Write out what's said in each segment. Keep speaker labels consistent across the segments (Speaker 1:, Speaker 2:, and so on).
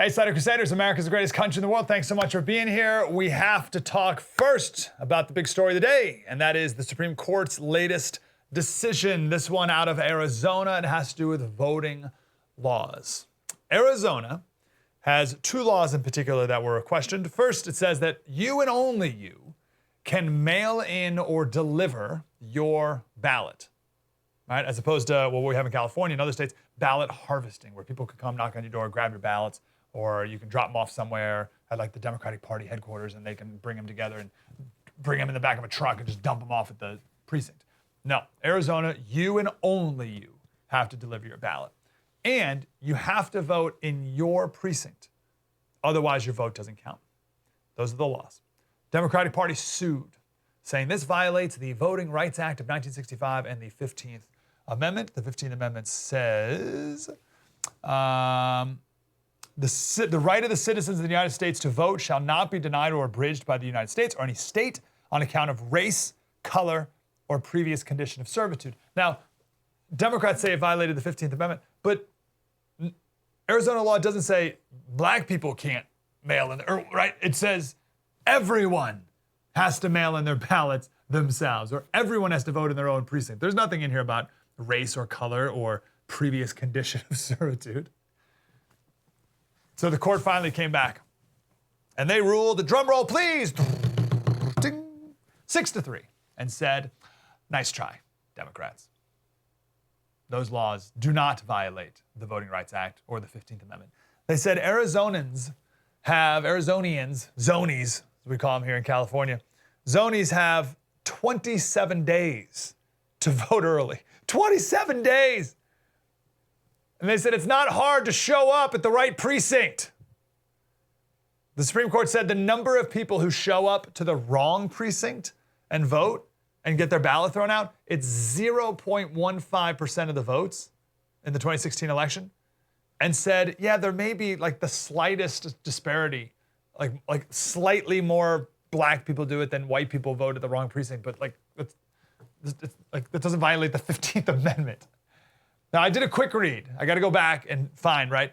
Speaker 1: Hey, Slater Crusaders, America's the greatest country in the world. Thanks so much for being here. We have to talk first about the big story of the day, and that is the Supreme Court's latest decision. This one out of Arizona. It has to do with voting laws. Arizona has two laws in particular that were questioned. First, it says that you and only you can mail in or deliver your ballot, right? As opposed to what we have in California and other states, ballot harvesting, where people can come knock on your door, grab your ballots, or you can drop them off somewhere at like the Democratic Party headquarters and they can bring them together and bring them in the back of a truck and just dump them off at the precinct. No, Arizona, you and only you have to deliver your ballot. And you have to vote in your precinct. Otherwise, your vote doesn't count. Those are the laws. Democratic Party sued, saying this violates the Voting Rights Act of 1965 and the 15th Amendment. The 15th Amendment says, the right of the citizens of the United States to vote shall not be denied or abridged by the United States or any state on account of race, color, or previous condition of servitude. Now, Democrats say it violated the 15th Amendment, but Arizona law doesn't say black people can't mail in, right? It says everyone has to mail in their ballots themselves, or everyone has to vote in their own precinct. There's nothing in here about race or color or previous condition of servitude. So the court finally came back, and they ruled, the drum roll please, 6-3, and said, nice try, Democrats. Those laws do not violate the Voting Rights Act or the 15th Amendment. They said Arizonians, zonies, as we call them here in California, zonies have 27 days to vote early. 27 days! And they said it's not hard to show up at the right precinct. The Supreme Court said the number of people who show up to the wrong precinct and vote and get their ballot thrown out, it's 0.15% of the votes in the 2016 election, and said, yeah, there may be like the slightest disparity, like slightly more black people do it than white people vote at the wrong precinct, but that doesn't violate the 15th Amendment. Now, I did a quick read. I got to go back and find, right?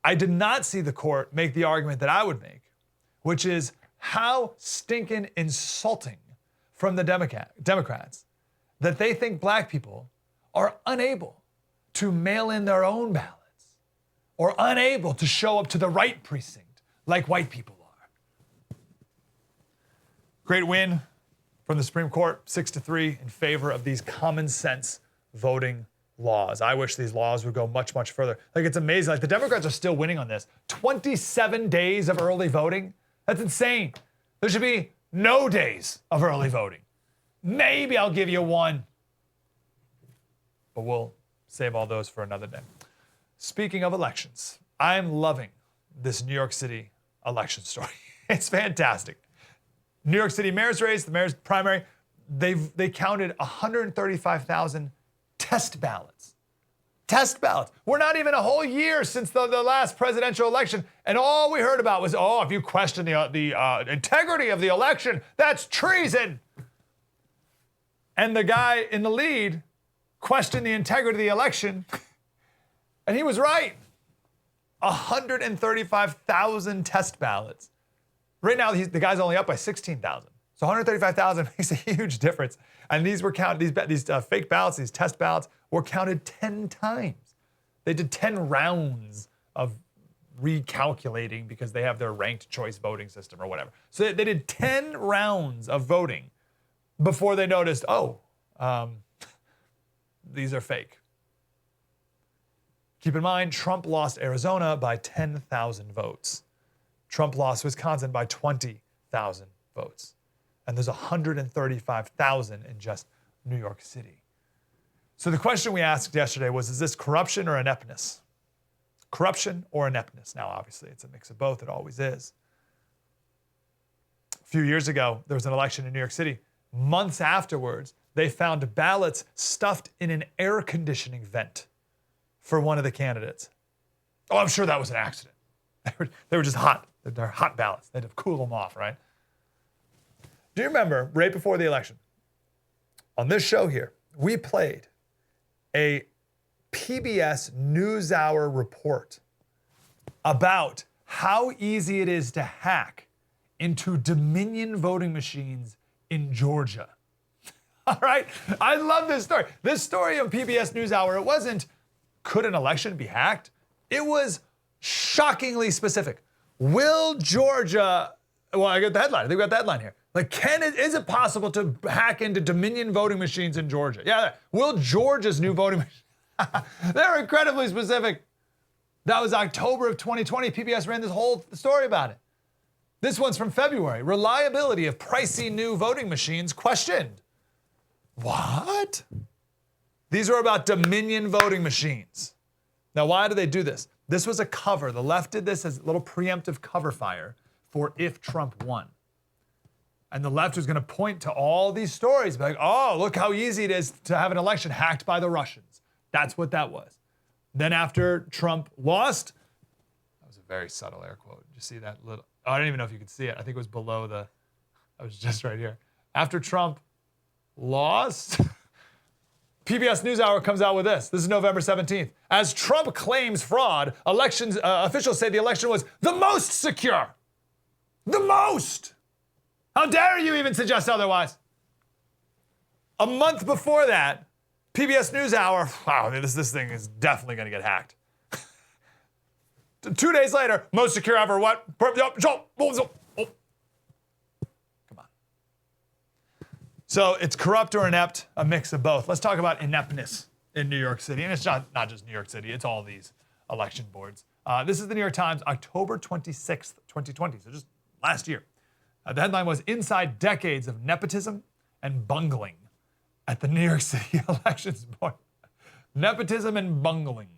Speaker 1: I did not see the court make the argument that I would make, which is how stinking insulting from the Democrats that they think black people are unable to mail in their own ballots or unable to show up to the right precinct like white people are. Great win from the Supreme Court, 6-3 in favor of these common sense voting laws. I wish these laws would go much, much further. Like, it's amazing. Like, the Democrats are still winning on this. 27 days of early voting? That's insane. There should be no days of early voting. Maybe I'll give you one. But we'll save all those for another day. Speaking of elections, I'm loving this New York City election story. It's fantastic. New York City mayor's race, the mayor's primary, they counted 135,000 test ballots. Test ballots. We're not even a whole year since the last presidential election, and all we heard about was, if you question the integrity of the election, that's treason. And the guy in the lead questioned the integrity of the election, and he was right. 135,000 test ballots. Right now, the guy's only up by 16,000. So 135,000 makes a huge difference. And these were counted, these fake ballots, these test ballots, were counted 10 times. They did 10 rounds of recalculating because they have their ranked choice voting system or whatever. So they did 10 rounds of voting before they noticed, these are fake. Keep in mind, Trump lost Arizona by 10,000 votes. Trump lost Wisconsin by 20,000 votes. And there's 135,000 in just New York City. So the question we asked yesterday was, is this corruption or ineptness? Corruption or ineptness? Now, obviously, it's a mix of both. It always is. A few years ago, there was an election in New York City. Months afterwards, they found ballots stuffed in an air conditioning vent for one of the candidates. Oh, I'm sure that was an accident. They were just hot. They're hot ballots. They had to cool them off, right? Do you remember, right before the election, on this show here, we played a PBS NewsHour report about how easy it is to hack into Dominion voting machines in Georgia. All right? I love this story. This story on PBS NewsHour, it wasn't, could an election be hacked? It was shockingly specific. Will Georgia, well, I got the headline. I think we got the headline here. Like, is it possible to hack into Dominion voting machines in Georgia? Yeah, will Georgia's new voting machine? They're incredibly specific. That was October of 2020. PBS ran this whole story about it. This one's from February. Reliability of pricey new voting machines questioned. What? These are about Dominion voting machines. Now, why do they do this? This was a cover. The left did this as a little preemptive cover fire for if Trump won. And the left was going to point to all these stories, be like, oh, look how easy it is to have an election hacked by the Russians. That's what that was. Then after Trump lost, that was a very subtle air quote. Did you see that little? Oh, I don't even know if you could see it. I think it was below the, I was just right here. After Trump lost, PBS NewsHour comes out with this. This is November 17th. As Trump claims fraud, elections officials say the election was the most secure. The most. How dare you even suggest otherwise? A month before that, PBS NewsHour, wow, this thing is definitely going to get hacked. 2 days later, most secure ever, what? Come on. So it's corrupt or inept, a mix of both. Let's talk about ineptness in New York City. And it's not just New York City, it's all these election boards. This is the New York Times, October 26th, 2020, so just last year. The headline was, Inside Decades of Nepotism and Bungling at the New York City Elections Board. Nepotism and bungling.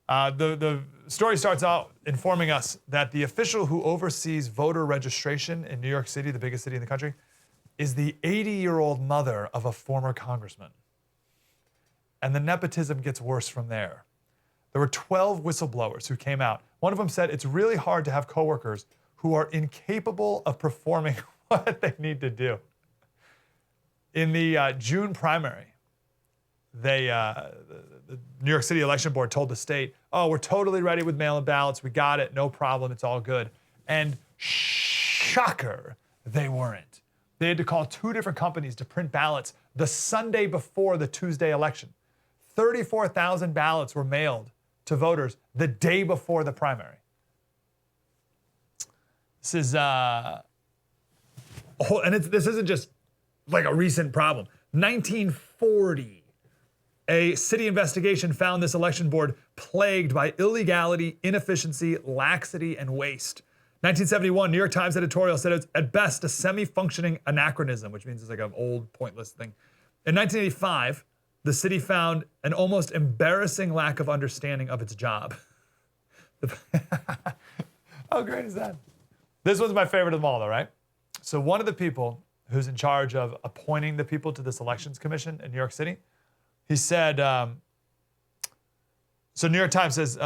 Speaker 1: The story starts out informing us that the official who oversees voter registration in New York City, the biggest city in the country, is the 80-year-old mother of a former congressman. And the nepotism gets worse from there. There were 12 whistleblowers who came out. One of them said it's really hard to have coworkers who are incapable of performing what they need to do. In the June primary, the New York City Election Board told the state, oh, we're totally ready with mail-in ballots. We got it. No problem. It's all good. And shocker, they weren't. They had to call 2 different companies to print ballots the Sunday before the Tuesday election. 34,000 ballots were mailed to voters the day before the primary. This is, this isn't just like a recent problem. 1940, a city investigation found this election board plagued by illegality, inefficiency, laxity, and waste. 1971, New York Times editorial said it's at best a semi-functioning anachronism, which means it's like an old, pointless thing. In 1985, the city found an almost embarrassing lack of understanding of its job. How great is that? This one's my favorite of them all, though, right? So one of the people who's in charge of appointing the people to this elections commission in New York City, he said, so New York Times says,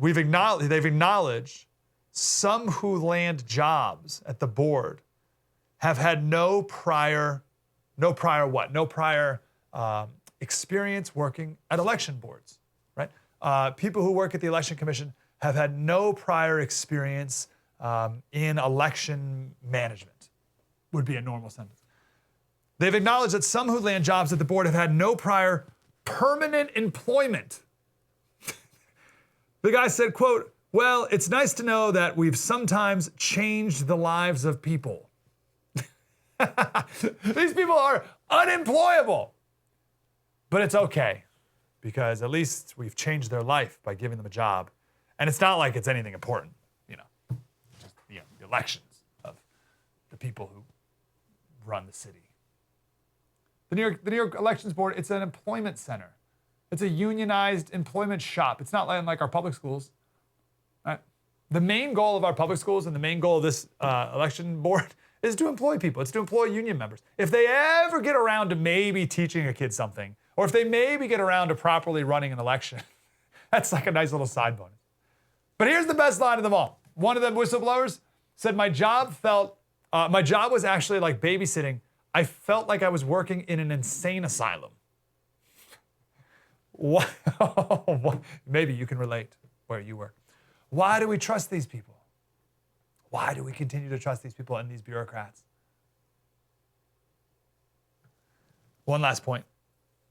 Speaker 1: they've acknowledged some who land jobs at the board have had no prior experience working at election boards, right? People who work at the election commission have had no prior experience in election management, would be a normal sentence. They've acknowledged that some who land jobs at the board have had no prior permanent employment. The guy said, quote, well, it's nice to know that we've sometimes changed the lives of people. These people are unemployable. But it's okay, because at least we've changed their life by giving them a job. And it's not like it's anything important, just the elections of the people who run the city. The New York Elections Board, it's an employment center. It's a unionized employment shop. It's not like our public schools. Right? The main goal of our public schools and the main goal of this election board is to employ people. It's to employ union members. If they ever get around to maybe teaching a kid something, or if they maybe get around to properly running an election, that's like a nice little side bonus. But here's the best line of them all. One of the whistleblowers said, my job was actually like babysitting. I felt like I was working in an insane asylum. What? Maybe you can relate. where you work. Why do we trust these people? Why do we continue to trust these people and these bureaucrats? One last point.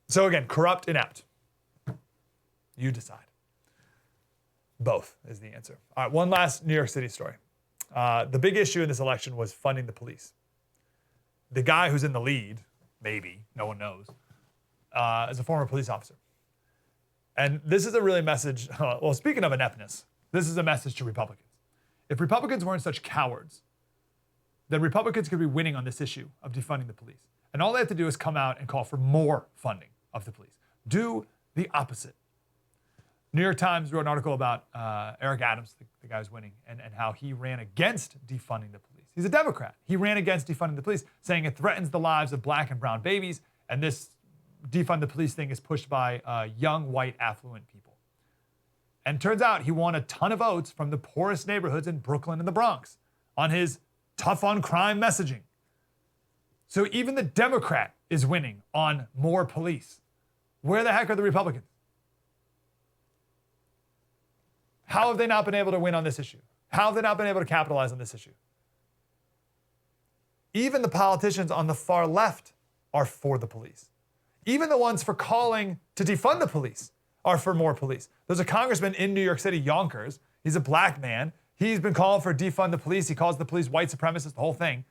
Speaker 1: So again, corrupt, inept. You decide. Both is the answer. All right, one last New York City story. The big issue in this election was funding the police. The guy who's in the lead, maybe, no one knows, is a former police officer. And this is a really message, well, speaking of ineptness, this is a message to Republicans. If Republicans weren't such cowards, then Republicans could be winning on this issue of defunding the police. And all they have to do is come out and call for more funding of the police. Do the opposite. New York Times wrote an article about Eric Adams, the guy who's winning, and how he ran against defunding the police. He's a Democrat. He ran against defunding the police, saying it threatens the lives of black and brown babies, and this defund the police thing is pushed by young, white, affluent people. And turns out he won a ton of votes from the poorest neighborhoods in Brooklyn and the Bronx on his tough on crime messaging. So even the Democrat is winning on more police. Where the heck are the Republicans? How have they not been able to win on this issue? How have they not been able to capitalize on this issue? Even the politicians on the far left are for the police. Even the ones for calling to defund the police are for more police. There's a congressman in New York City, Yonkers. He's a black man. He's been calling for defund the police. He calls the police white supremacists, the whole thing.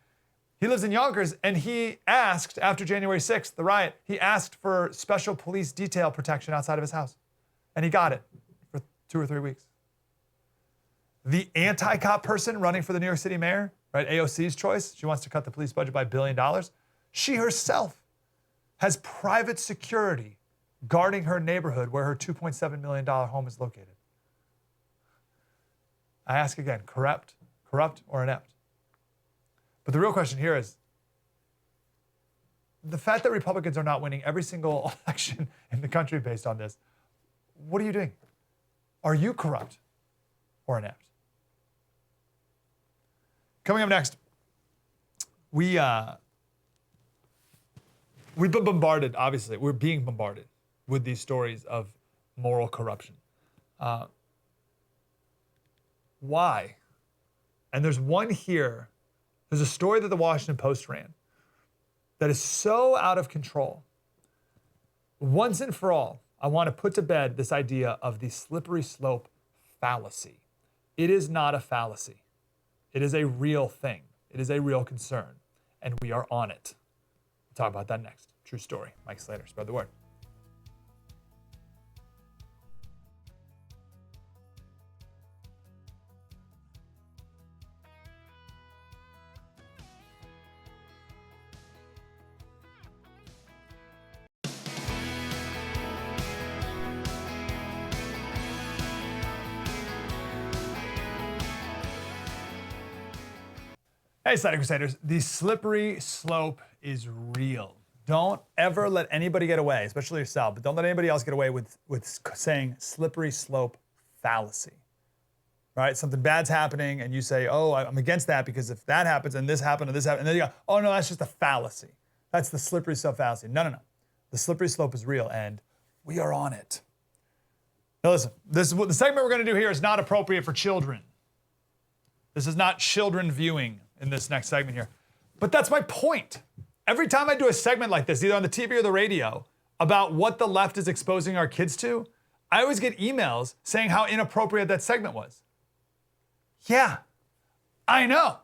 Speaker 1: He lives in Yonkers, and he asked, after January 6th, the riot, he asked for special police detail protection outside of his house. And he got it for 2 or 3 weeks. The anti-cop person running for the New York City mayor, right, AOC's choice, she wants to cut the police budget by $1 billion. She herself has private security guarding her neighborhood where her $2.7 million home is located. I ask again, corrupt or inept? But the real question here is, the fact that Republicans are not winning every single election in the country based on this, what are you doing? Are you corrupt or inept? Coming up next, we've been bombarded, obviously. We're being bombarded with these stories of moral corruption. Why? And there's one here. There's a story that the Washington Post ran that is so out of control. Once and for all, I want to put to bed this idea of the slippery slope fallacy. It is not a fallacy. It is a real thing. It is a real concern, and we are on it. We'll talk about that next. True story. Mike Slater, spread the word. Hey, Slater Crusaders, the slippery slope is real. Don't ever let anybody get away, especially yourself, but don't let anybody else get away with saying slippery slope fallacy. Right? Something bad's happening and you say, oh, I'm against that because if that happens and this happened and this happened, and then you go, oh no, that's just a fallacy. That's the slippery slope fallacy. No. The slippery slope is real and we are on it. Now listen, the segment we're gonna do here is not appropriate for children. This is not children viewing in this next segment here. But that's my point. Every time I do a segment like this, either on the TV or the radio, about what the left is exposing our kids to, I always get emails saying how inappropriate that segment was. Yeah, I know.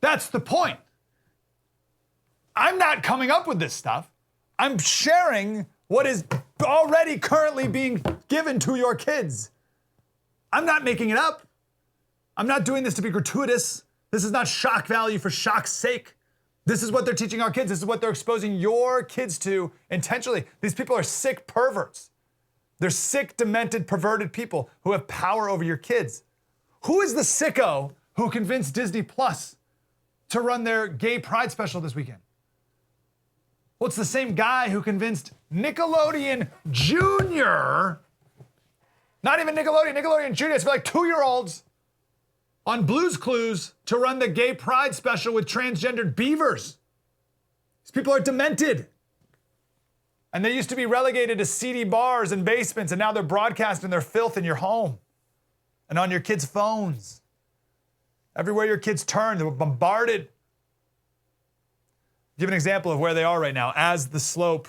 Speaker 1: That's the point. I'm not coming up with this stuff. I'm sharing what is already currently being given to your kids. I'm not making it up. I'm not doing this to be gratuitous. This is not shock value for shock's sake. This is what they're teaching our kids. This is what they're exposing your kids to intentionally. These people are sick perverts. They're sick, demented, perverted people who have power over your kids. Who is the sicko who convinced Disney Plus to run their gay pride special this weekend? Well, it's the same guy who convinced Nickelodeon Jr., not even Nickelodeon Jr., it's for like 2-year-olds, on Blue's Clues to run the gay pride special with transgendered beavers. These people are demented. And they used to be relegated to seedy bars and basements, and now they're broadcasting their filth in your home. and on your kids' phones. Everywhere your kids turn, they were bombarded. Give an example of where they are right now as the slope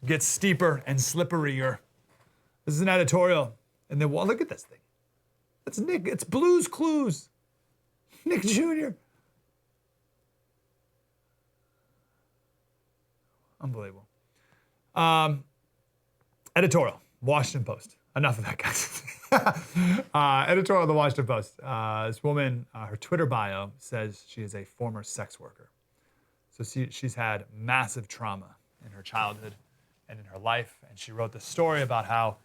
Speaker 1: gets steeper and slipperier. This is an editorial. And then, well, look at this thing. That's Nick. It's Blue's Clues. Nick Jr. Unbelievable. Editorial, Washington Post. Enough of that, guys. Editorial of the Washington Post. This woman, her Twitter bio says she is a former sex worker. So she's had massive trauma in her childhood and in her life. And she wrote this story about how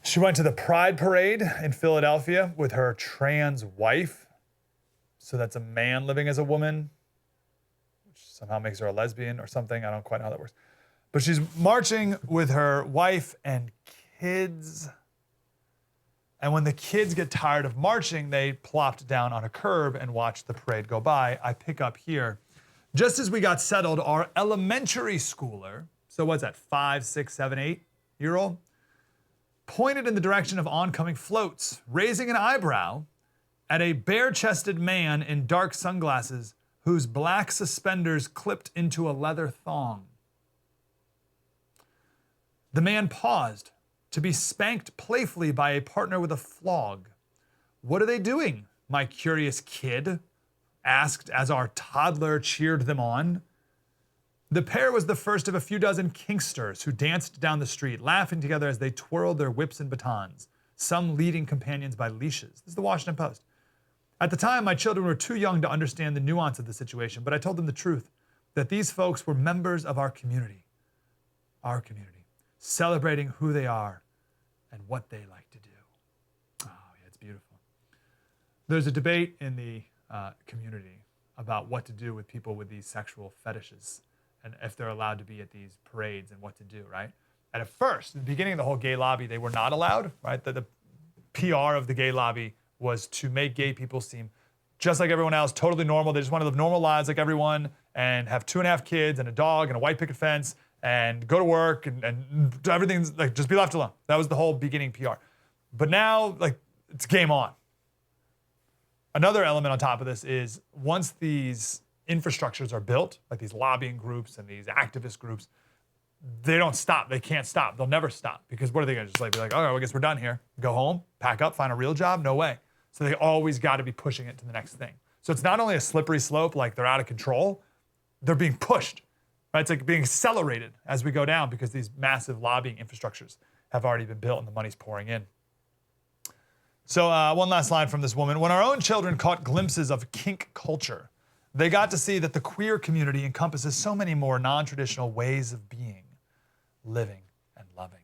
Speaker 1: she went to the Pride Parade in Philadelphia with her trans wife. So that's a man living as a woman, which somehow makes her a lesbian or something. I don't quite know how that works. But she's marching with her wife and kids. And when the kids get tired of marching, they plopped down on a curb and watched the parade go by. I pick up here. Just as we got settled, our elementary schooler, so what's that, 5, 6, 7, 8-year-old, pointed in the direction of oncoming floats, raising an eyebrow at a bare-chested man in dark sunglasses whose black suspenders clipped into a leather thong. The man paused to be spanked playfully by a partner with a flog. "What are they doing, my curious kid?" asked as our toddler cheered them on. The pair was the first of a few dozen kinksters who danced down the street, laughing together as they twirled their whips and batons, some leading companions by leashes. This is the Washington Post. At the time, my children were too young to understand the nuance of the situation, but I told them the truth, that these folks were members of our community, celebrating who they are and what they like to do. Oh, yeah, it's beautiful. There's a debate in the community about what to do with people with these sexual fetishes and if they're allowed to be at these parades and what to do, right? And at first, in the beginning of the whole gay lobby, they were not allowed, right? The PR of the gay lobby was to make gay people seem just like everyone else, totally normal. They just want to live normal lives like everyone and have 2.5 kids and a dog and a white picket fence and go to work and everything's like, just be left alone. That was the whole beginning PR. But now, like, it's game on. Another element on top of this is once these infrastructures are built, like these lobbying groups and these activist groups, they don't stop. They can't stop. They'll never stop because what are they going to just like be like, oh, I guess we're done here. Go home, pack up, find a real job? No way. So they always got to be pushing it to the next thing. So it's not only a slippery slope, like they're out of control, they're being pushed, right? It's like being accelerated as we go down because these massive lobbying infrastructures have already been built and the money's pouring in. So one last line from this woman. When our own children caught glimpses of kink culture, they got to see that the queer community encompasses so many more non-traditional ways of being, living, and loving.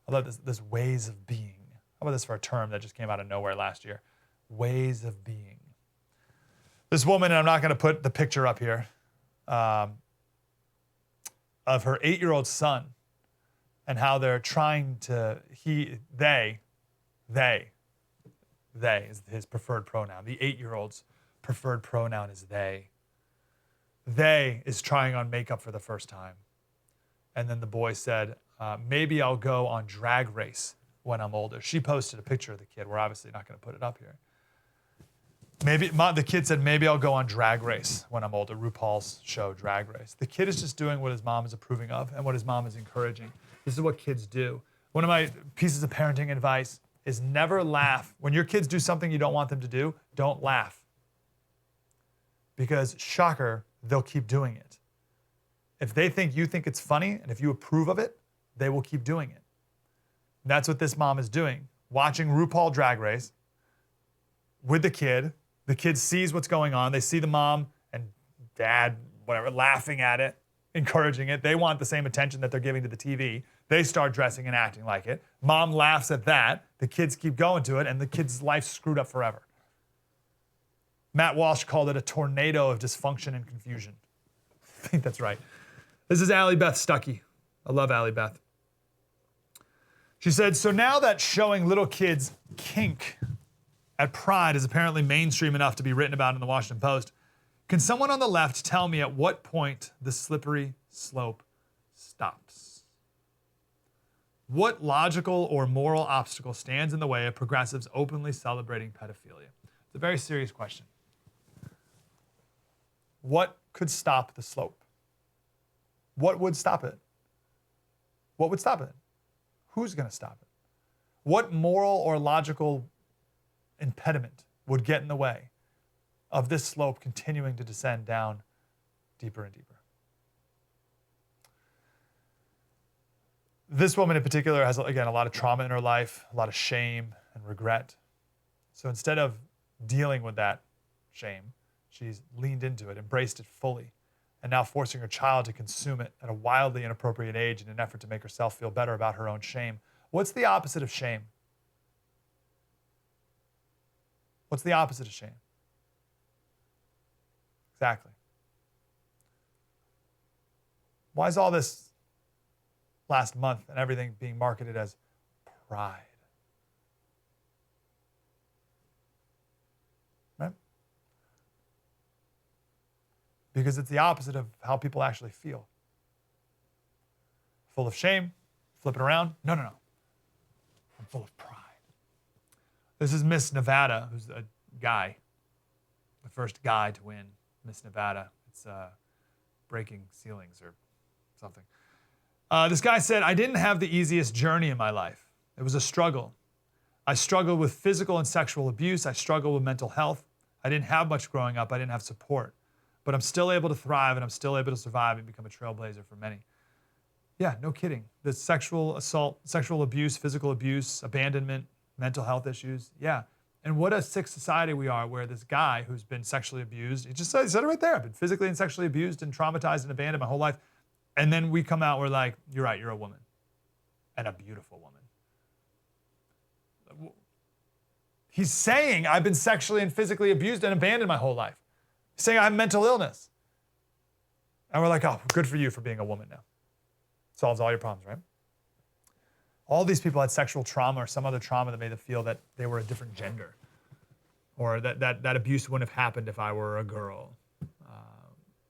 Speaker 1: I love this ways of being. How about this for a term that just came out of nowhere last year? Ways of being. This woman, and I'm not going to put the picture up here, of her 8-year-old son and how they're trying to, they is his preferred pronoun. The 8-year-old's preferred pronoun is they. They is trying on makeup for the first time. And then the boy said, maybe I'll go on Drag Race when I'm older. She posted a picture of the kid. We're obviously not going to put it up here. The kid said, maybe I'll go on Drag Race when I'm older, RuPaul's show, Drag Race. The kid is just doing what his mom is approving of and what his mom is encouraging. This is what kids do. One of my pieces of parenting advice is never laugh. When your kids do something you don't want them to do, don't laugh. Because, shocker, they'll keep doing it. If they think you think it's funny and if you approve of it, they will keep doing it. And that's what this mom is doing. Watching RuPaul Drag Race with the kid. The kid sees what's going on. They see the mom and dad, whatever, laughing at it, encouraging it. They want the same attention that they're giving to the TV. They start dressing and acting like it. Mom laughs at that. The kids keep going to it, and the kid's life's screwed up forever. Matt Walsh called it a tornado of dysfunction and confusion. I think that's right. This is Allie Beth Stuckey. I love Allie Beth. She said, so now that showing little kids kink at Pride is apparently mainstream enough to be written about in the Washington Post, can someone on the left tell me at what point the slippery slope stops? What logical or moral obstacle stands in the way of progressives openly celebrating pedophilia? It's a very serious question. What could stop the slope? What would stop it? What would stop it? Who's going to stop it? What moral or logical impediment would get in the way of this slope continuing to descend down deeper and deeper? This woman in particular has, again, a lot of trauma in her life, a lot of shame and regret. So instead of dealing with that shame, she's leaned into it, embraced it fully, and now forcing her child to consume it at a wildly inappropriate age in an effort to make herself feel better about her own shame. What's the opposite of shame? What's the opposite of shame? Exactly. Why is all this last month and everything being marketed as pride? Right? Because it's the opposite of how people actually feel. Full of shame, flip it around. No. I'm full of pride. This is Miss Nevada, who's a guy, the first guy to win Miss Nevada. It's breaking ceilings or something. This guy said, I didn't have the easiest journey in my life. It was a struggle. I struggled with physical and sexual abuse. I struggled with mental health. I didn't have much growing up. I didn't have support. But I'm still able to thrive, and I'm still able to survive and become a trailblazer for many. Yeah, no kidding. The sexual assault, sexual abuse, physical abuse, abandonment, mental health issues. Yeah. And what a sick society we are, where this guy who's been sexually abused, he said it right there. I've been physically and sexually abused and traumatized and abandoned my whole life. And then we come out, we're like, you're right, you're a woman. And a beautiful woman. He's saying I've been sexually and physically abused and abandoned my whole life. He's saying I have mental illness. And we're like, oh, good for you for being a woman now. Solves all your problems, right? All these people had sexual trauma or some other trauma that made them feel that they were a different gender, or that abuse wouldn't have happened if I were a girl,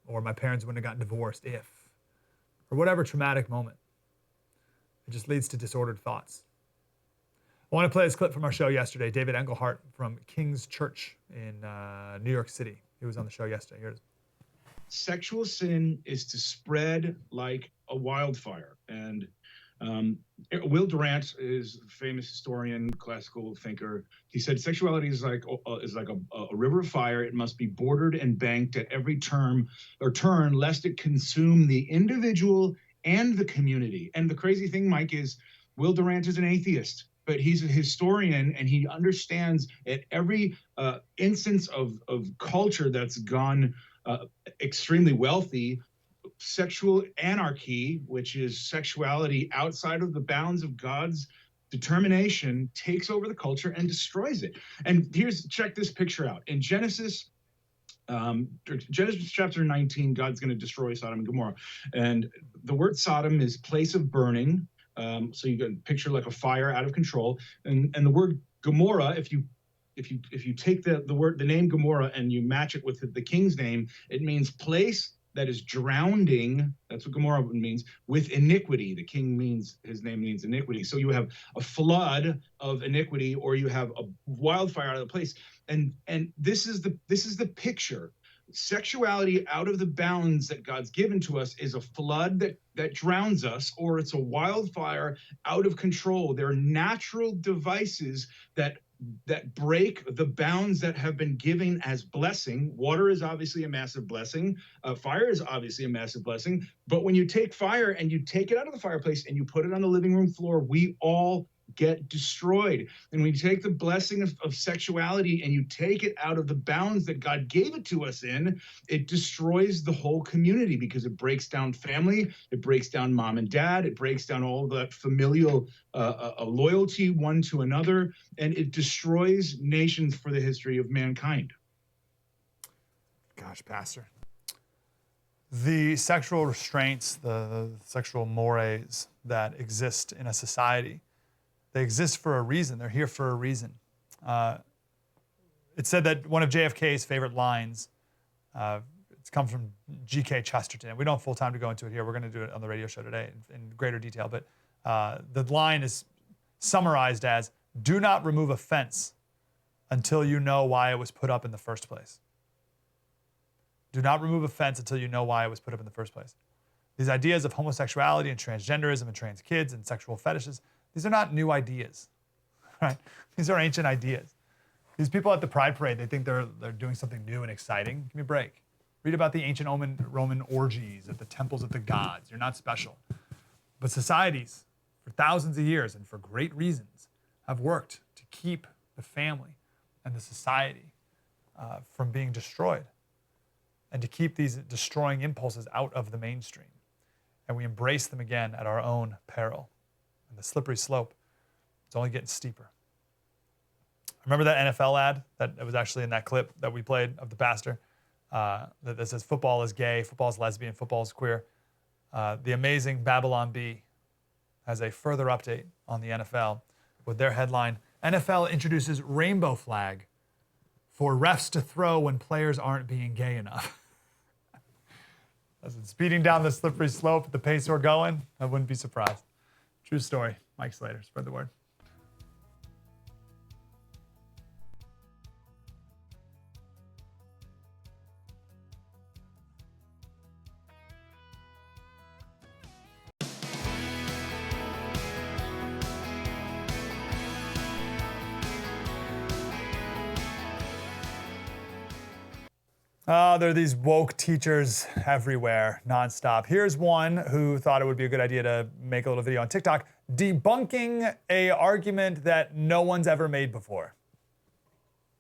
Speaker 1: or my parents wouldn't have gotten divorced or whatever traumatic moment. It just leads to disordered thoughts. I want to play this clip from our show yesterday. David Engelhardt from King's Church in New York City. He was on the show yesterday. Here it is.
Speaker 2: Sexual sin is to spread like a wildfire. And Will Durant is a famous historian, classical thinker. He said sexuality is like a river of fire. It must be bordered and banked at every turn, lest it consume the individual and the community. And the crazy thing, Mike, is Will Durant is an atheist, but he's a historian, and he understands at every instance of culture that's gone extremely wealthy, sexual anarchy, which is sexuality outside of the bounds of God's determination, takes over the culture and destroys it. And check this picture out. In Genesis chapter 19, God's going to destroy Sodom and Gomorrah. And the word Sodom is place of burning. So you can picture like a fire out of control. And the word Gomorrah, if you take the name Gomorrah and you match it with the king's name, it means place that is drowning. That's what Gomorrah means, with iniquity. The king his name means iniquity. So you have a flood of iniquity, or you have a wildfire out of the place. And this is the picture. Sexuality out of the bounds that God's given to us is a flood that drowns us, or it's a wildfire out of control. They're natural devices that break the bounds that have been given as blessing. Water is obviously a massive blessing. Fire is obviously a massive blessing. But when you take fire and you take it out of the fireplace and you put it on the living room floor, we all get destroyed. And when you take the blessing of sexuality and you take it out of the bounds that God gave it to us in, it destroys the whole community, because it breaks down family, it breaks down mom and dad, it breaks down all that familial loyalty one to another, and it destroys nations for the history of mankind.
Speaker 1: Gosh, Pastor. The sexual restraints, the sexual mores that exist in a society, they exist for a reason. They're here for a reason. It said that one of JFK's favorite lines, it's come from G.K. Chesterton. We don't have full time to go into it here. We're going to do it on the radio show today in greater detail. But The line is summarized as, do not remove a fence until you know why it was put up in the first place. Do not remove a fence until you know why it was put up in the first place. These ideas of homosexuality and transgenderism and trans kids and sexual fetishes, these are not new ideas, right? These are ancient ideas. These people at the Pride Parade, they think they're doing something new and exciting. Give me a break. Read about the ancient Roman orgies at the temples of the gods. You're not special. But societies, for thousands of years and for great reasons, have worked to keep the family and the society from being destroyed and to keep these destroying impulses out of the mainstream. And we embrace them again at our own peril. And the slippery slope, it's only getting steeper. Remember that NFL ad that was actually in that clip that we played of the pastor that says football is gay, football is lesbian, football is queer? The amazing Babylon Bee has a further update on the NFL with their headline, NFL introduces rainbow flag for refs to throw when players aren't being gay enough. As it's speeding down the slippery slope at the pace we're going, I wouldn't be surprised. True story. Mike Slater, spread the word. Oh, there are these woke teachers everywhere, nonstop. Here's one who thought it would be a good idea to make a little video on TikTok debunking an argument that no one's ever made before.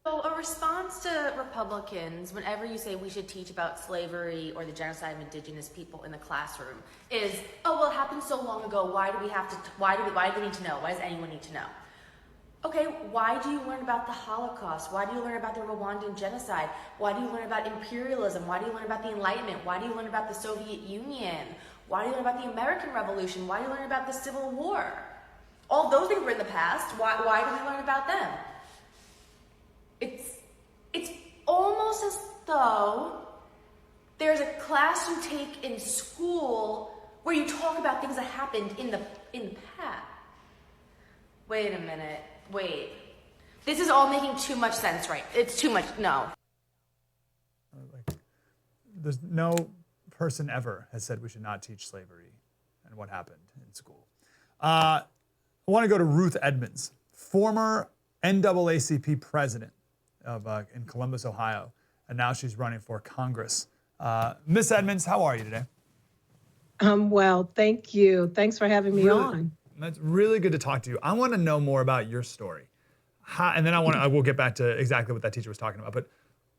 Speaker 3: So a response to Republicans, whenever you say we should teach about slavery or the genocide of indigenous people in the classroom, is, oh, well, it happened so long ago. Why do we need to know? Why does anyone need to know? Okay, why do you learn about the Holocaust? Why do you learn about the Rwandan genocide? Why do you learn about imperialism? Why do you learn about the Enlightenment? Why do you learn about the Soviet Union? Why do you learn about the American Revolution? Why do you learn about the Civil War? All those things were in the past. Why do we learn about them? It's almost as though there's a class you take in school where you talk about things that happened in the past. Wait a minute. Wait. This is all making too much sense, right? It's too much. No.
Speaker 1: There's no person ever has said we should not teach slavery and what happened in school. I want to go to Ruth Edmonds, former NAACP president in Columbus, Ohio, and now she's running for Congress. Miss Edmonds, how are you today?
Speaker 4: I'm well, thank you. Thanks for having me on.
Speaker 1: That's really good to talk to you. I want to know more about your story. And then I will get back to exactly what that teacher was talking about. But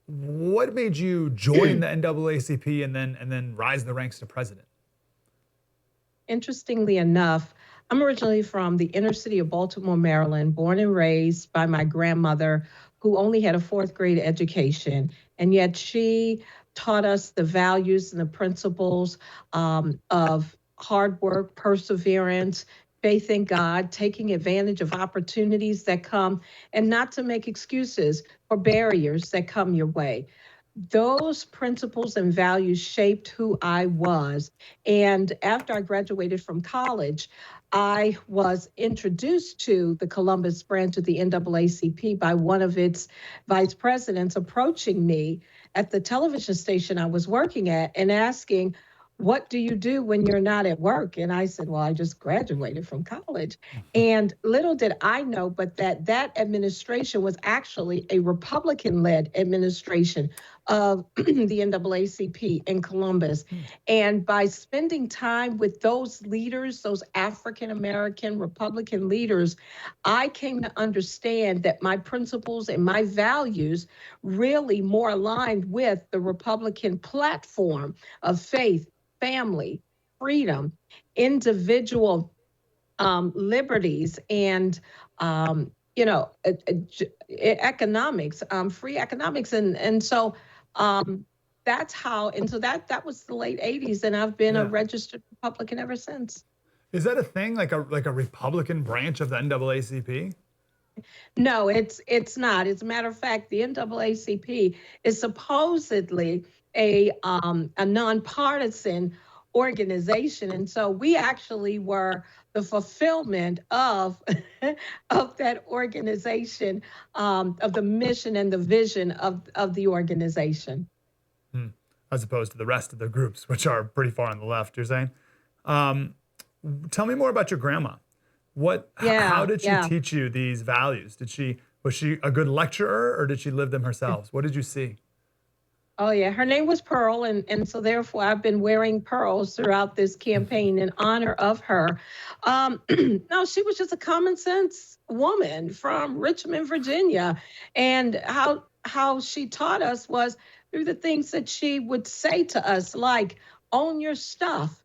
Speaker 1: what made you join the NAACP and then rise the ranks to president?
Speaker 4: Interestingly enough, I'm originally from the inner city of Baltimore, Maryland, born and raised by my grandmother, who only had a fourth grade education. And yet she taught us the values and the principles of hard work, perseverance, faith in God, taking advantage of opportunities that come, and not to make excuses for barriers that come your way. Those principles and values shaped who I was. And after I graduated from college, I was introduced to the Columbus branch of the NAACP by one of its vice presidents approaching me at the television station I was working at and asking, what do you do when you're not at work? And I said, well, I just graduated from college. And little did I know, but that administration was actually a Republican-led administration of the NAACP in Columbus. And by spending time with those leaders, those African-American Republican leaders, I came to understand that my principles and my values really more aligned with the Republican platform of faith, family, freedom, individual liberties, and economics, free economics, and so that's how. And so that was the late '80s, and I've been a registered Republican ever since.
Speaker 1: Is that a thing, like a Republican branch of the NAACP?
Speaker 4: No, it's not. As a matter of fact, the NAACP is supposedly a nonpartisan organization, and so we actually were the fulfillment of of that organization, of the mission and the vision of the organization.
Speaker 1: As opposed to the rest of the groups, which are pretty far on the left, you're saying. Um, Tell me more about your grandma. How did she teach you these values? Was she a good lecturer, or did she live them herself? What did you see?
Speaker 4: Oh yeah, her name was Pearl, and so therefore I've been wearing pearls throughout this campaign in honor of her. No, she was just a common sense woman from Richmond, Virginia, and how she taught us was through the things that she would say to us, like own your stuff.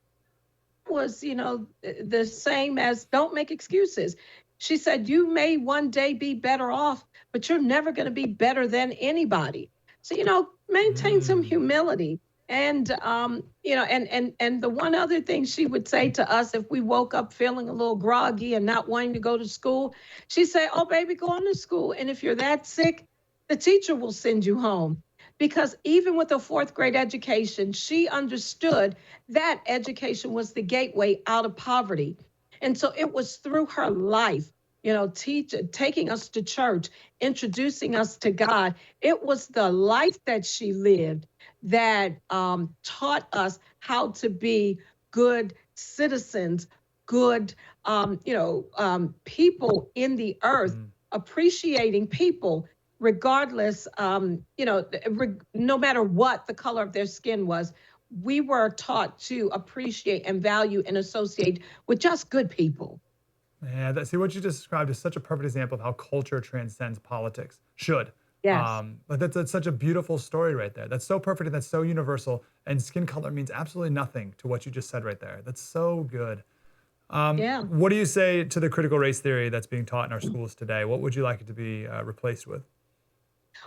Speaker 4: Was the same as don't make excuses. She said you may one day be better off, but you're never going to be better than anybody. So maintain some humility. And and the one other thing she would say to us if we woke up feeling a little groggy and not wanting to go to school, she'd say, "Oh baby, go on to school, and if you're that sick, the teacher will send you home." Because even with a fourth grade education, she understood that education was the gateway out of poverty. And so it was through her life, taking us to church, introducing us to God. It was the life that she lived that taught us how to be good citizens, good, people in the earth, appreciating people regardless, no matter what the color of their skin was. We were taught to appreciate and value and associate with just good people.
Speaker 1: Yeah, see what you just described is such a perfect example of how culture transcends politics. Should.
Speaker 4: Yes.
Speaker 1: But that's such a beautiful story right there. That's so perfect and that's so universal. And skin color means absolutely nothing to what you just said right there. That's so good. What do you say to the critical race theory that's being taught in our schools today? What would you like it to be replaced with?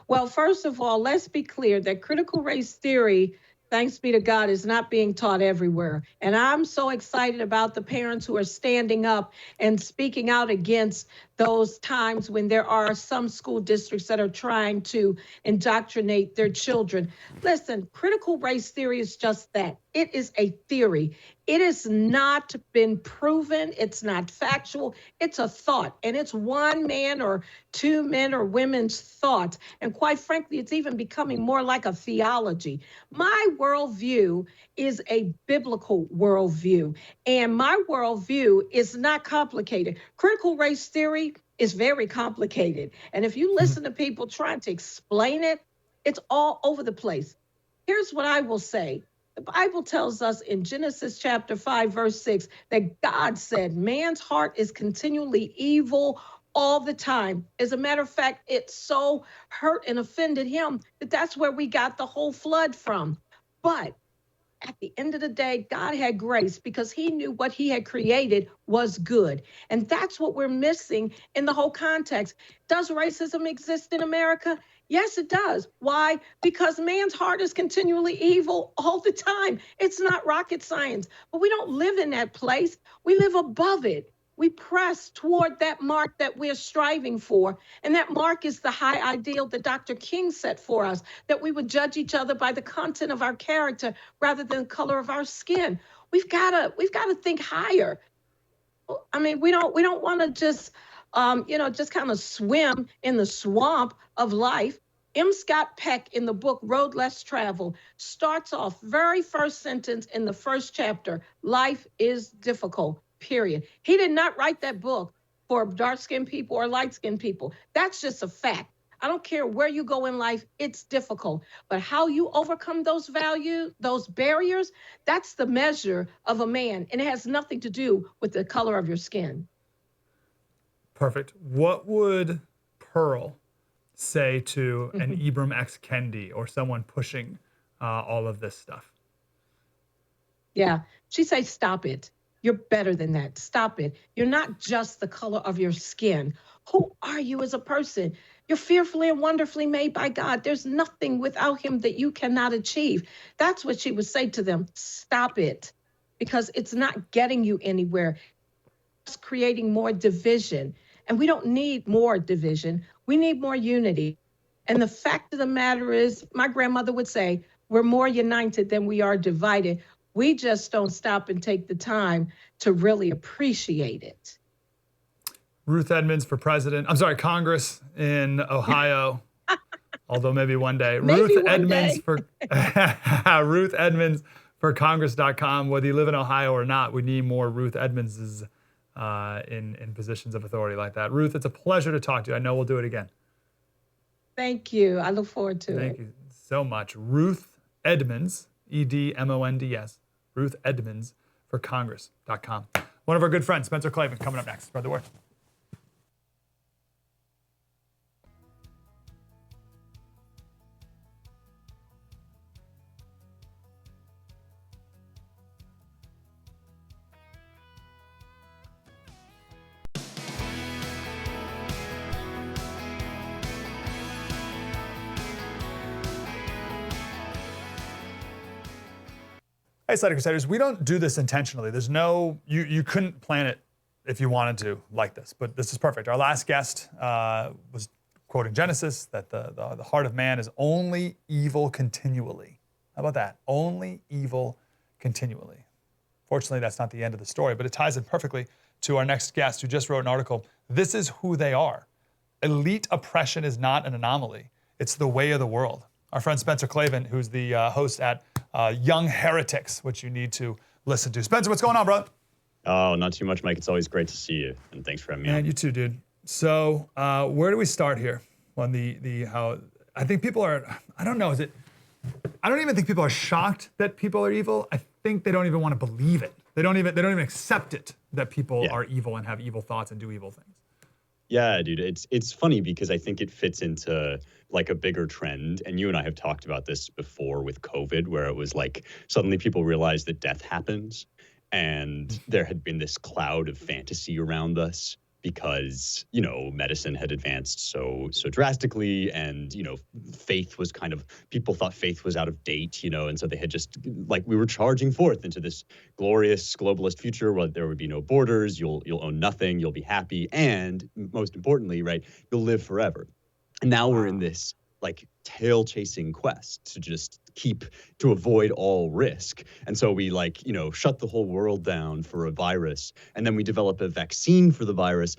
Speaker 4: Well, first of all, let's be clear that critical race theory, thanks be to God, is not being taught everywhere. And I'm so excited about the parents who are standing up and speaking out against those times when there are some school districts that are trying to indoctrinate their children. Listen, critical race theory is just that. It is a theory. It has not been proven. It's not factual. It's a thought. And it's one man or two men or women's thoughts. And quite frankly, it's even becoming more like a theology. My worldview is a biblical worldview. And my worldview is not complicated. Critical race theory is very complicated. And if you listen to people trying to explain it, it's all over the place. Here's what I will say. The Bible tells us in Genesis chapter 5, verse 6, that God said man's heart is continually evil all the time. As a matter of fact, it so hurt and offended him that that's where we got the whole flood from. But at the end of the day, God had grace because he knew what he had created was good. And that's what we're missing in the whole context. Does racism exist in America? Yes, it does. Why? Because man's heart is continually evil all the time. It's not rocket science, but we don't live in that place. We live above it. We press toward that mark that we're striving for. And that mark is the high ideal that Dr. King set for us, that we would judge each other by the content of our character rather than the color of our skin. We've got to think higher. I mean, we don't want to just kind of swim in the swamp of life. M. Scott Peck in the book Road Less Traveled starts off very first sentence in the first chapter, life is difficult. Period. He did not write that book for dark-skinned people or light-skinned people. That's just a fact. I don't care where you go in life, it's difficult. But how you overcome those barriers, that's the measure of a man. And it has nothing to do with the color of your skin.
Speaker 1: Perfect. What would Pearl say to an Ibram X. Kendi or someone pushing all of this stuff?
Speaker 4: Yeah, she'd say, stop it. You're better than that. Stop it. You're not just the color of your skin. Who are you as a person? You're fearfully and wonderfully made by God. There's nothing without him that you cannot achieve. That's what she would say to them. Stop it, because it's not getting you anywhere. It's creating more division. And we don't need more division. We need more unity. And the fact of the matter is, my grandmother would say, we're more united than we are divided. We just don't stop and take the time to really appreciate it.
Speaker 1: Ruth Edmonds for president. I'm sorry, Congress in Ohio. Although maybe one day.
Speaker 4: Maybe
Speaker 1: Ruth
Speaker 4: one
Speaker 1: Edmonds
Speaker 4: day.
Speaker 1: for Ruth Edmonds for Congress.com. Whether you live in Ohio or not, we need more Ruth Edmondses in positions of authority like that. Ruth, it's a pleasure to talk to you. I know we'll do it again.
Speaker 4: Thank you. I look forward to it.
Speaker 1: Thank you so much. Ruth Edmonds, Edmonds, Ruth Edmonds for Congress.com. One of our good friends, Spencer Klavan, coming up next. Spread the word. Hey, Slater Crusaders, we don't do this intentionally. There's no, you couldn't plan it if you wanted to like this, but this is perfect. Our last guest was quoting Genesis, that the heart of man is only evil continually. How about that? Only evil continually. Fortunately, that's not the end of the story, but it ties in perfectly to our next guest who just wrote an article. This is who they are. Elite oppression is not an anomaly. It's the way of the world. Our friend Spencer Klavan, who's the host at Young Heretics, which you need to listen to. Spencer, what's going on, brother?
Speaker 5: Oh, not too much, Mike. It's always great to see you, and thanks for having me on.
Speaker 1: Man, you too, dude. So where do we start here on how I think people are, I don't know, I don't even think people are shocked that people are evil. I think they don't even want to believe it. They don't even accept it that people are evil and have evil thoughts and do evil things.
Speaker 5: Yeah, dude, it's funny because I think it fits into like a bigger trend. And you and I have talked about this before with COVID, where it was like suddenly people realized that death happens. And there had been this cloud of fantasy around us because, you know, medicine had advanced so drastically, and, you know, faith was kind of, people thought faith was out of date, you know, and so they had just, like, we were charging forth into this glorious globalist future where there would be no borders, you'll own nothing, you'll be happy, and most importantly, right, you'll live forever. And now we're in this like tail chasing quest to avoid all risk. And so we shut the whole world down for a virus, and then we develop a vaccine for the virus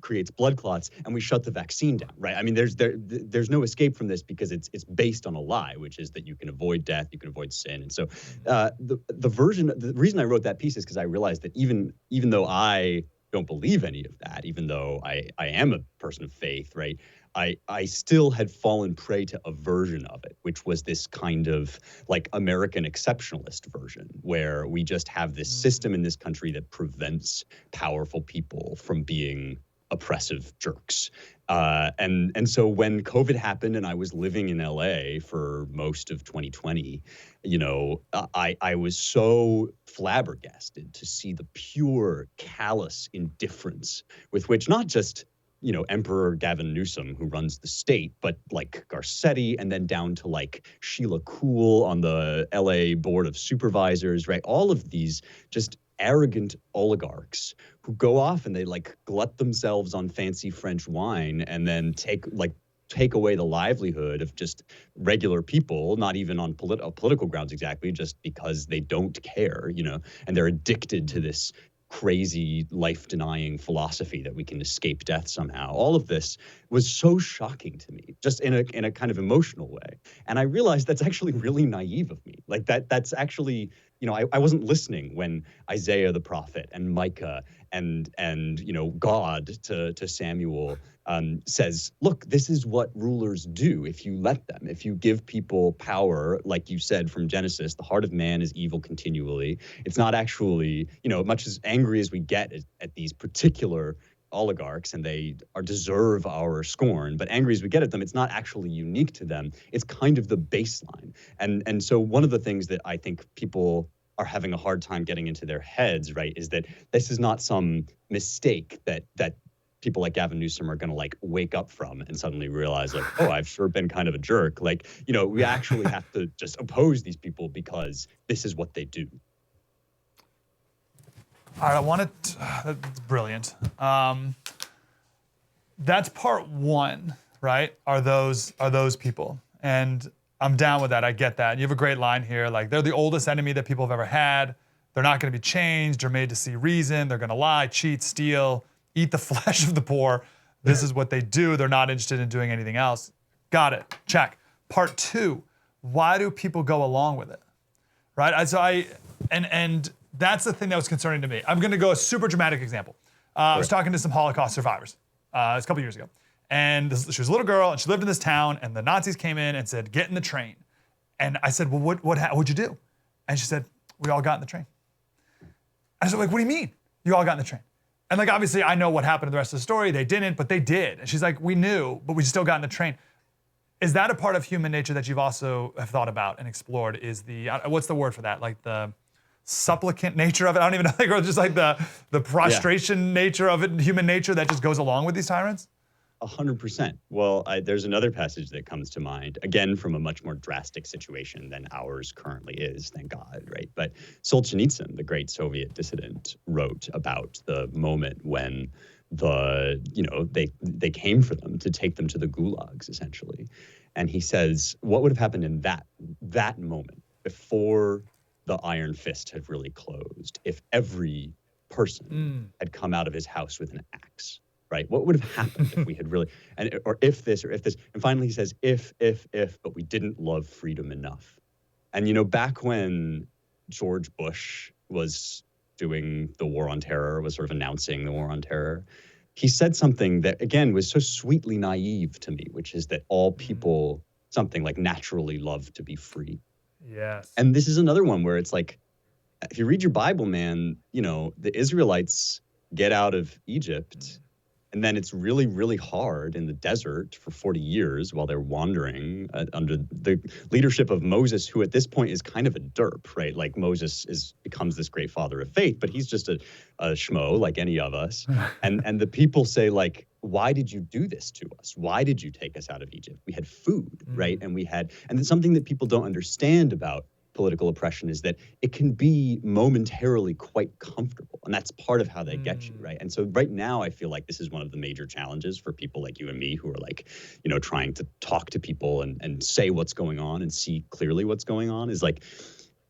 Speaker 5: creates blood clots, and we shut the vaccine down, right? I mean, there's no escape from this because it's based on a lie, which is that you can avoid death, you can avoid sin. And so the reason I wrote that piece is because I realized that even though I don't believe any of that, even though I am a person of faith, right? I still had fallen prey to a version of it, which was this kind of like American exceptionalist version, where we just have this system in this country that prevents powerful people from being oppressive jerks. And so when COVID happened and I was living in LA for most of 2020, you know, I was so flabbergasted to see the pure callous indifference with which not just, you know, Emperor Gavin Newsom, who runs the state, but like Garcetti, and then down to like Sheila Kuehl on the LA Board of Supervisors, right? All of these just arrogant oligarchs who go off and they like glut themselves on fancy French wine and then take away the livelihood of just regular people, not even on political grounds exactly, just because they don't care, you know, and they're addicted to this crazy life-denying philosophy that we can escape death somehow. All of this was so shocking to me, just in a kind of emotional way. And I realized that's actually really naive of me. Like that's actually, you know, I wasn't listening when Isaiah the prophet and Micah and you know, God to Samuel says, look, this is what rulers do if you let them. If you give people power, like you said from Genesis, the heart of man is evil continually. It's not actually, you know, much as angry as we get at these particular oligarchs, and they deserve our scorn, but angry as we get at them, it's not actually unique to them. It's kind of the baseline. And so one of the things that I think people are having a hard time getting into their heads, right, is that this is not some mistake that people like Gavin Newsom are going to like wake up from and suddenly realize like, oh, I've sure been kind of a jerk. Like, you know, we actually have to just oppose these people because this is what they do.
Speaker 1: All right, that's brilliant. That's part one, right? Are those people. And I'm down with that. I get that. And you have a great line here. Like, they're the oldest enemy that people have ever had. They're not going to be changed or made to see reason. They're going to lie, cheat, steal, eat the flesh of the poor. This is what they do. They're not interested in doing anything else. Got it. Check. Part 2. Why do people go along with it? Right? And that's the thing that was concerning to me. I'm going to go a super dramatic example. I was talking to some Holocaust survivors a couple years ago. And she was a little girl, and she lived in this town, and the Nazis came in and said, get in the train. And I said, well, what'd you do? And she said, we all got in the train. I said, like, what do you mean? You all got in the train? And like, obviously, I know what happened in the rest of the story. They didn't, but they did. And she's like, we knew, but we still got in the train. Is that a part of human nature that you've also have thought about and explored? Is the, what's the word for that? Like the supplicant nature of it? I don't even know, like, or just like the prostration nature of it, human nature that just goes along with these tyrants?
Speaker 5: 100%. Well, there's another passage that comes to mind, again, from a much more drastic situation than ours currently is, thank God, right? But Solzhenitsyn, the great Soviet dissident, wrote about the moment when they came for them to take them to the gulags, essentially. And he says, what would have happened in that moment, before the iron fist had really closed, if every person had come out of his house with an axe? Right? What would have happened if we had really, or if this. And finally he says, if, but we didn't love freedom enough. And, back when George Bush was doing the war on terror, was sort of announcing the war on terror, he said something that, again, was so sweetly naive to me, which is that all people, something like, naturally love to be free.
Speaker 1: Yes.
Speaker 5: And this is another one where it's like, if you read your Bible, man, the Israelites get out of Egypt. And then it's really, really hard in the desert for 40 years while they're wandering under the leadership of Moses, who at this point is kind of a derp, right? Like, Moses becomes this great father of faith, but he's just a schmo like any of us. And the people say, like, why did you do this to us? Why did you take us out of Egypt? We had food, right? And it's something that people don't understand about political oppression is that it can be momentarily quite comfortable. And that's part of how they get you, right? And so right now, I feel like this is one of the major challenges for people like you and me who are like, trying to talk to people and say what's going on and see clearly what's going on, is like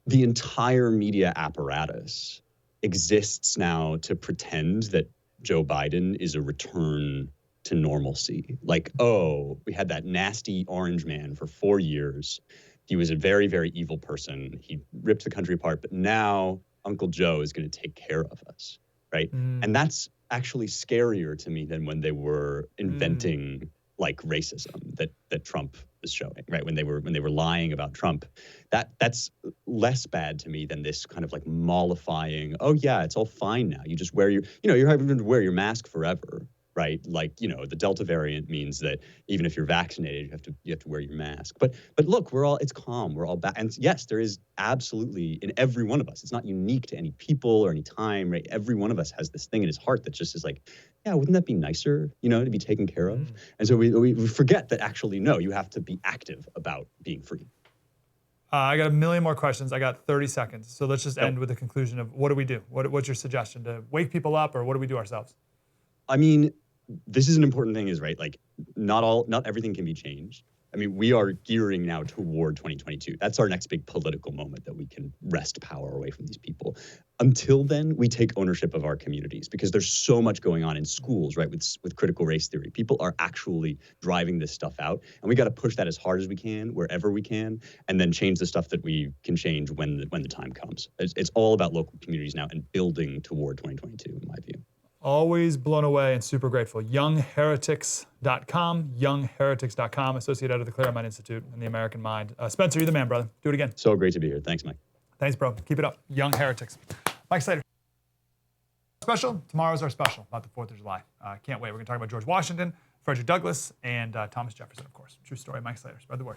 Speaker 5: the entire media apparatus exists now to pretend that Joe Biden is a return to normalcy. Like, oh, we had that nasty orange man for 4 years. He was a very, very evil person. He ripped the country apart, but now Uncle Joe is going to take care of us, right? And that's actually scarier to me than when they were inventing like racism that Trump was showing, right? When they were lying about Trump, that's less bad to me than this kind of like mollifying. Oh yeah, it's all fine now. You just wear you're having to wear your mask forever. Right, like the Delta variant means that even if you're vaccinated, you have to wear your mask. But look, it's calm. We're all back, and yes, there is absolutely in every one of us. It's not unique to any people or any time, right? Every one of us has this thing in his heart that just is like, yeah, wouldn't that be nicer, to be taken care of? And so we forget that actually, no, you have to be active about being free.
Speaker 1: I got a million more questions. I got 30 seconds, so let's just end with the conclusion of what do we do? What's your suggestion to wake people up, or what do we do ourselves?
Speaker 5: I mean, this is an important thing, is right. Like, not everything can be changed. I mean, we are gearing now toward 2022. That's our next big political moment that we can wrest power away from these people. Until then, we take ownership of our communities, because there's so much going on in schools, right, with critical race theory. People are actually driving this stuff out, and we got to push that as hard as we can, wherever we can, and then change the stuff that we can change when the time comes. It's all about local communities now and building toward 2022, in my view.
Speaker 1: Always blown away and super grateful. YoungHeretics.com, YoungHeretics.com, associate editor of the Clear Mind Institute and the American Mind. Spencer, you're the man, brother. Do it again.
Speaker 5: So great to be here. Thanks, Mike.
Speaker 1: Thanks, bro. Keep it up. Young Heretics. Mike Slater. Special. Tomorrow's our special about the 4th of July. Can't wait. We're going to talk about George Washington, Frederick Douglass, and Thomas Jefferson, of course. True story. Mike Slater. Spread the word.